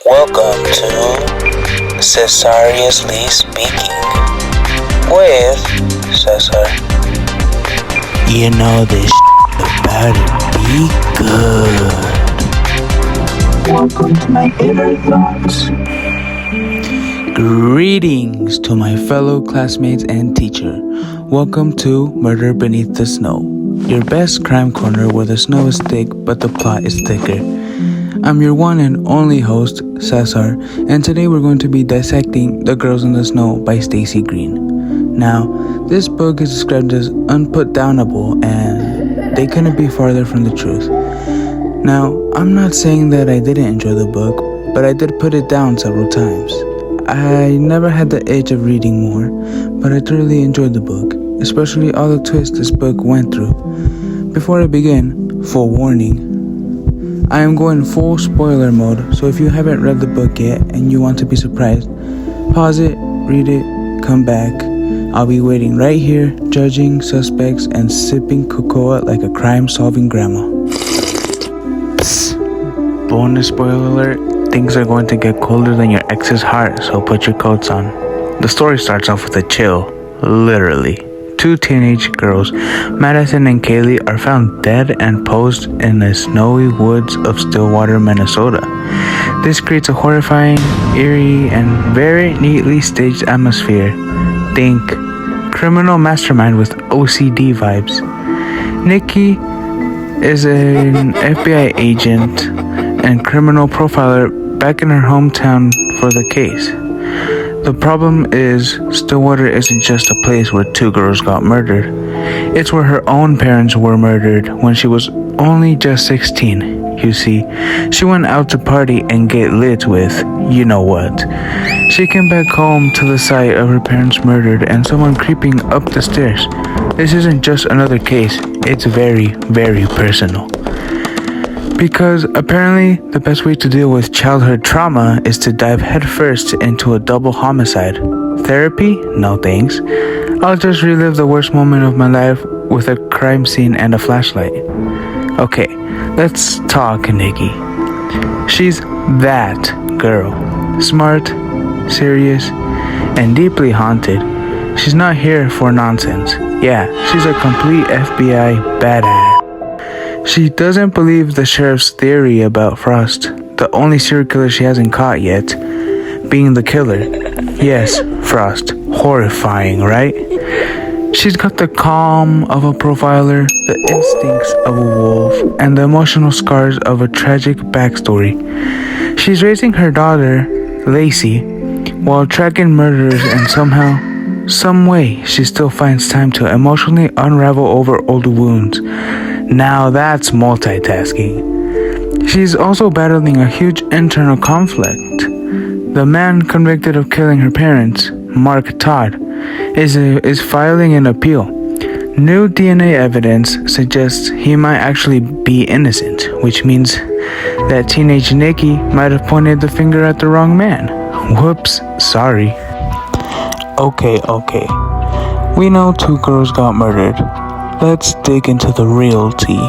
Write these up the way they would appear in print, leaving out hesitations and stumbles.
Welcome to Cesareously Speaking with Cesar. You know this about to be good. Welcome to my inner thoughts. Greetings to my fellow classmates and teacher. Welcome to Murder Beneath the Snow, your best crime corner where the snow is thick but the plot is thicker. I'm your one and only host, Cesar, and today we're going to be dissecting The Girls in the Snow by Stacey Green. Now, this book is described as unputdownable, and they couldn't be farther from the truth. Now, I'm not saying that I didn't enjoy the book, but I did put it down several times. I never had the itch of reading more, but I thoroughly enjoyed the book, especially all the twists this book went through. Before I begin, full warning, I am going full spoiler mode, so if you haven't read the book yet and you want to be surprised, pause it, read it, come back. I'll be waiting right here, judging suspects and sipping cocoa like a crime-solving grandma. Psst. Bonus spoiler alert, things are going to get colder than your ex's heart, so put your coats on. The story starts off with a chill, literally. Two teenage girls, Madison and Kaylee, are found dead and posed in the snowy woods of Stillwater, Minnesota. This creates a horrifying, eerie, and very neatly staged atmosphere. Think criminal mastermind with OCD vibes. Nikki is an FBI agent and criminal profiler back in her hometown for the case. The problem is, Stillwater isn't just a place where two girls got murdered. It's where her own parents were murdered when she was only just 16. You see, she went out to party and get lit with you know what. She came back home to the site of her parents murdered and someone creeping up the stairs. This isn't just another case, it's very, very personal. Because apparently the best way to deal with childhood trauma is to dive headfirst into a double homicide. Therapy? No thanks. I'll just relive the worst moment of my life with a crime scene and a flashlight. Okay, let's talk Nikki. She's that girl. Smart, serious, and deeply haunted. She's not here for nonsense. Yeah, she's a complete FBI badass. She doesn't believe the sheriff's theory about Frost, the only serial killer she hasn't caught yet, being the killer. Yes, Frost. Horrifying, right? She's got the calm of a profiler, the instincts of a wolf, and the emotional scars of a tragic backstory. She's raising her daughter, Lacey, while tracking murderers, and somehow, some way, she still finds time to emotionally unravel over old wounds. Now that's multitasking. She's also battling a huge internal conflict. The man convicted of killing her parents, Mark Todd, is filing an appeal. New DNA evidence suggests he might actually be innocent, which means that teenage Nikki might have pointed the finger at the wrong man. Whoops, sorry. Okay. We know two girls got murdered. Let's dig into the real tea.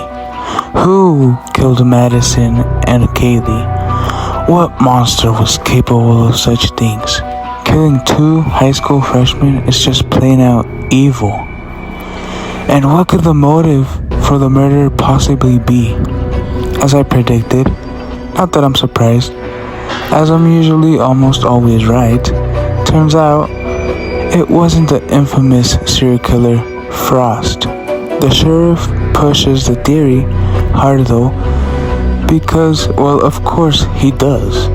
Who killed Madison and Kaylee? What monster was capable of such things? Killing two high school freshmen is just plain out evil. And what could the motive for the murder possibly be? As I predicted, not that I'm surprised, as I'm usually almost always right, turns out it wasn't the infamous serial killer Frost. The sheriff pushes the theory hard though, because, well, of course he does.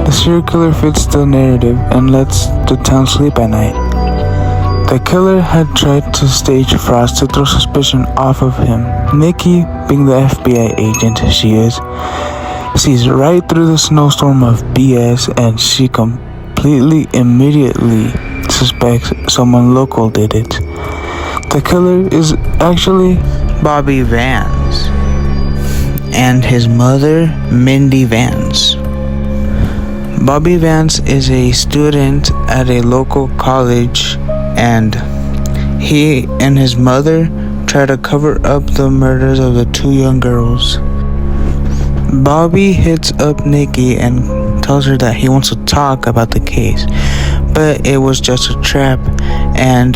The serial killer fits the narrative and lets the town sleep at night. The killer had tried to stage Frost to throw suspicion off of him. Nikki, being the FBI agent she is, sees right through the snowstorm of BS and she immediately suspects someone local did it. The killer is actually Bobby Vance and his mother, Mindy Vance. Bobby Vance is a student at a local college, and he and his mother try to cover up the murders of the two young girls. Bobby hits up Nikki and tells her that he wants to talk about the case, but it was just a trap, and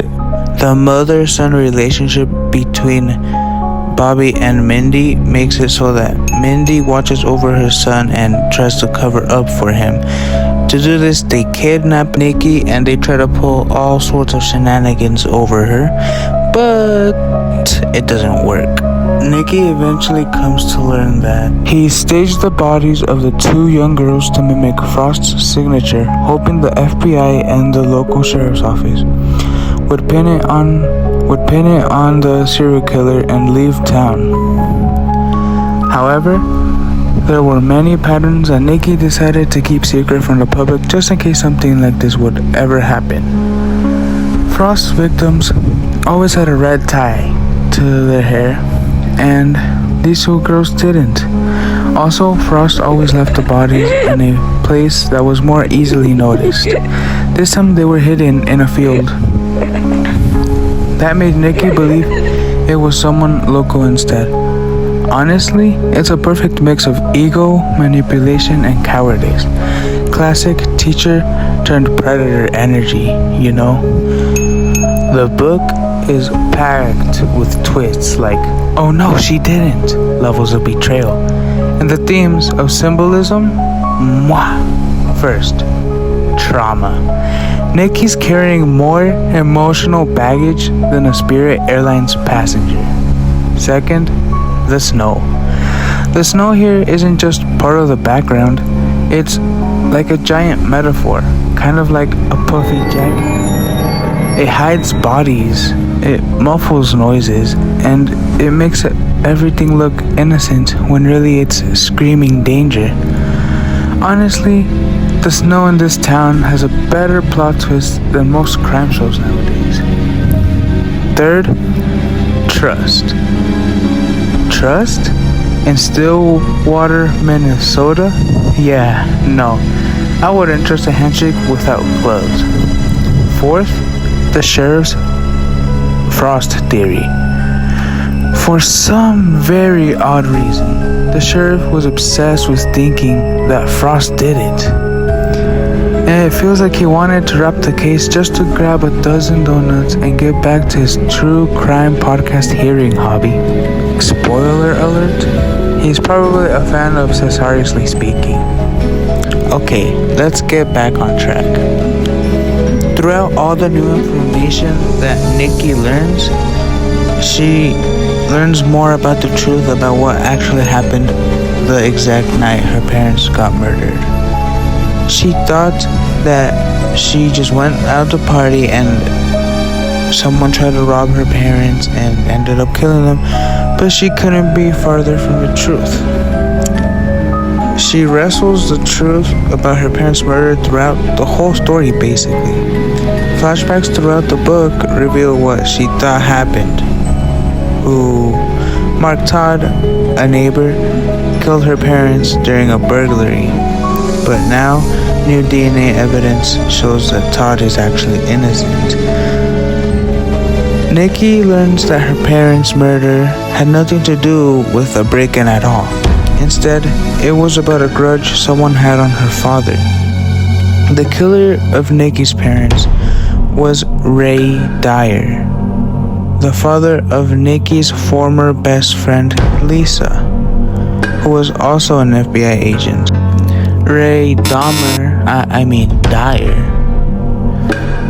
the mother-son relationship between Bobby and Mindy makes it so that Mindy watches over her son and tries to cover up for him. To do this, they kidnap Nikki and they try to pull all sorts of shenanigans over her, but it doesn't work. Nikki eventually comes to learn that he staged the bodies of the two young girls to mimic Frost's signature, hoping the FBI and the local sheriff's office would pin it on the serial killer and leave town. However, there were many patterns that Nikki decided to keep secret from the public just in case something like this would ever happen. Frost's victims always had a red tie to their hair, and these two girls didn't. Also, Frost always left the bodies in a place that was more easily noticed. This time they were hidden in a field. That made Nikki believe it was someone local instead. Honestly, it's a perfect mix of ego, manipulation, and cowardice. Classic teacher turned predator energy, you know? The book is packed with twists like, oh no, she didn't, levels of betrayal. And the themes of symbolism, mwah. First, trauma. Nikki's carrying more emotional baggage than a Spirit Airlines passenger. Second, the snow. The snow here isn't just part of the background, it's like a giant metaphor, kind of like a puffy jacket. It hides bodies, it muffles noises, and it makes everything look innocent when really it's screaming danger. Honestly, the snow in this town has a better plot twist than most crime shows nowadays. Third, trust. Trust? In Stillwater, Minnesota? Yeah, no. I wouldn't trust a handshake without gloves. Fourth, the sheriff's Frost theory. For some very odd reason, the sheriff was obsessed with thinking that Frost did it. And it feels like he wanted to wrap the case just to grab a dozen donuts and get back to his true crime podcast hearing hobby. Spoiler alert, he's probably a fan of Cesareously Speaking. Okay, let's get back on track. Throughout all the new information that Nikki learns, she learns more about the truth about what actually happened the exact night her parents got murdered. She thought that she just went out to party and someone tried to rob her parents and ended up killing them, but she couldn't be farther from the truth. She wrestles the truth about her parents' murder throughout the whole story, basically. Flashbacks throughout the book reveal what she thought happened. Mark Todd, a neighbor, killed her parents during a burglary, but now new DNA evidence shows that Todd is actually innocent. Nikki learns that her parents' murder had nothing to do with a break-in at all. Instead, it was about a grudge someone had on her father. The killer of Nikki's parents was Ray Dyer, the father of Nikki's former best friend Lisa, who was also an FBI agent. Ray Dyer,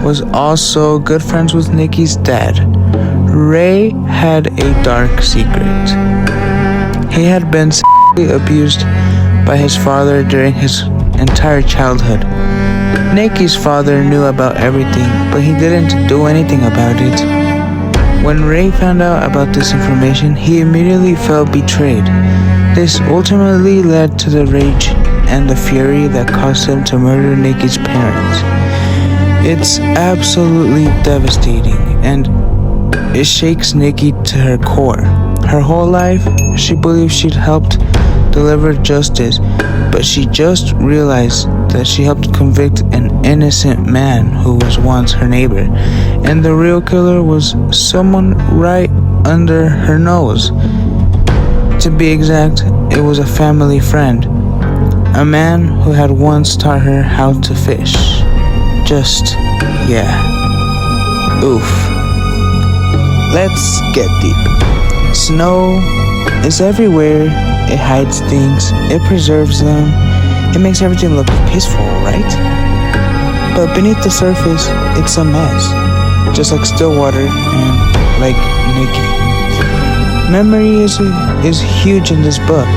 was also good friends with Nikki's dad. Ray had a dark secret. He had been sexually abused by his father during his entire childhood. Nikki's father knew about everything, but he didn't do anything about it. When Ray found out about this information, he immediately felt betrayed. This ultimately led to the rage and the fury that caused him to murder Nikki's parents. It's absolutely devastating, and it shakes Nikki to her core. Her whole life, she believed she'd helped deliver justice, but she just realized that she helped convict an innocent man who was once her neighbor, and the real killer was someone right under her nose. To be exact, it was a family friend. a man who had once taught her how to fish. Oof. Let's get deep. Snow is everywhere. It hides things. It preserves them. It makes everything look peaceful, right? But beneath the surface, it's a mess. Just like Stillwater and like Nikki. Memory is huge in this book.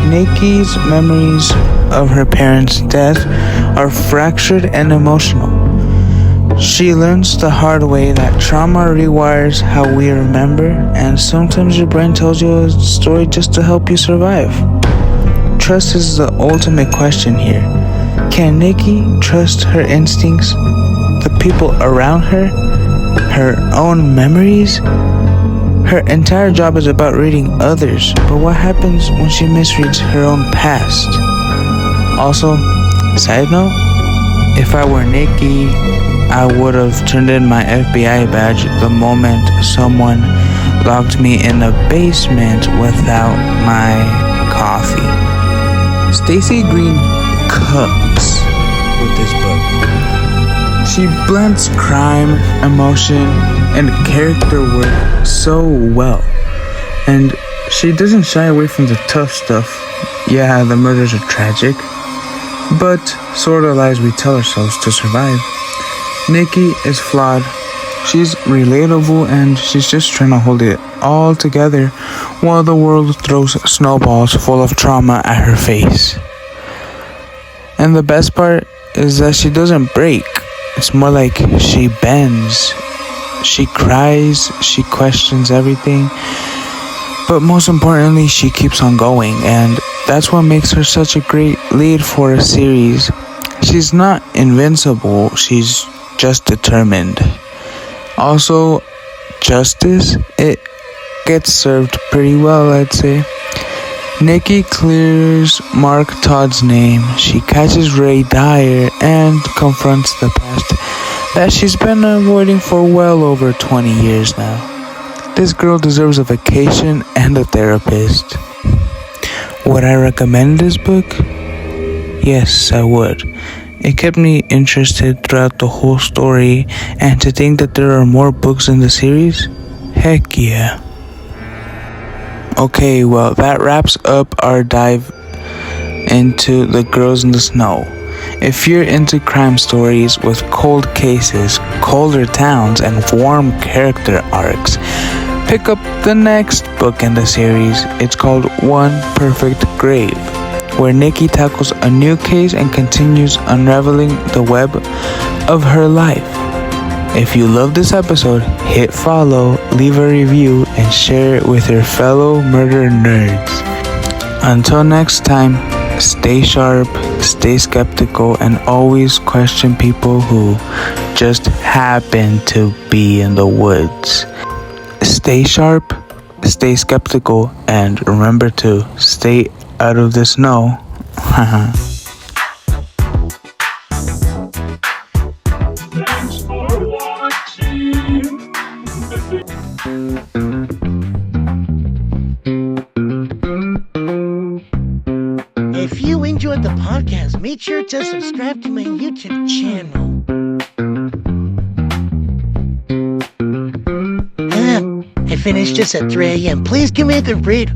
Nikki's memories of her parents' death are fractured and emotional. She learns the hard way that trauma rewires how we remember, and sometimes your brain tells you a story just to help you survive. Trust is the ultimate question here. Can Nikki trust her instincts, the people around her, her own memories? Her entire job is about reading others, but what happens when she misreads her own past? Also, side note, if I were Nikki, I would have turned in my FBI badge the moment someone locked me in a basement without my coffee. Stacey Green cooks with this book. She blends crime, emotion, and character work so well. And she doesn't shy away from the tough stuff. Yeah, the murders are tragic, but so are the lies we tell ourselves to survive. Nikki is flawed. She's relatable, and she's just trying to hold it all together while the world throws snowballs full of trauma at her face. And the best part is that she doesn't break. It's more like she bends. She cries, she questions everything, but most importantly, she keeps on going, and that's what makes her such a great lead for a series. She's not invincible, she's just determined. Also, justice, it gets served pretty well, I'd say. Nikki clears Mark Todd's name. She catches Ray Dyer and confronts the past that she's been avoiding for well over 20 years now. This girl deserves a vacation and a therapist. Would I recommend this book? Yes, I would. It kept me interested throughout the whole story, and to think that there are more books in the series? Heck yeah. Okay, well, that wraps up our dive into The Girls in the Snow. If you're into crime stories with cold cases, colder towns, and warm character arcs, pick up the next book in the series. It's called One Perfect Grave, where Nikki tackles a new case and continues unraveling the web of her life. If you love this episode, hit follow, leave a review, and share it with your fellow murder nerds. Until next time, stay sharp, stay skeptical, and always question people who just happen to be in the woods. Stay sharp, stay skeptical, and remember to stay out of the snow. Thanks for watching. If you enjoyed the podcast, make sure to subscribe to my YouTube channel. I finished just at 3 a.m. Please give me the rate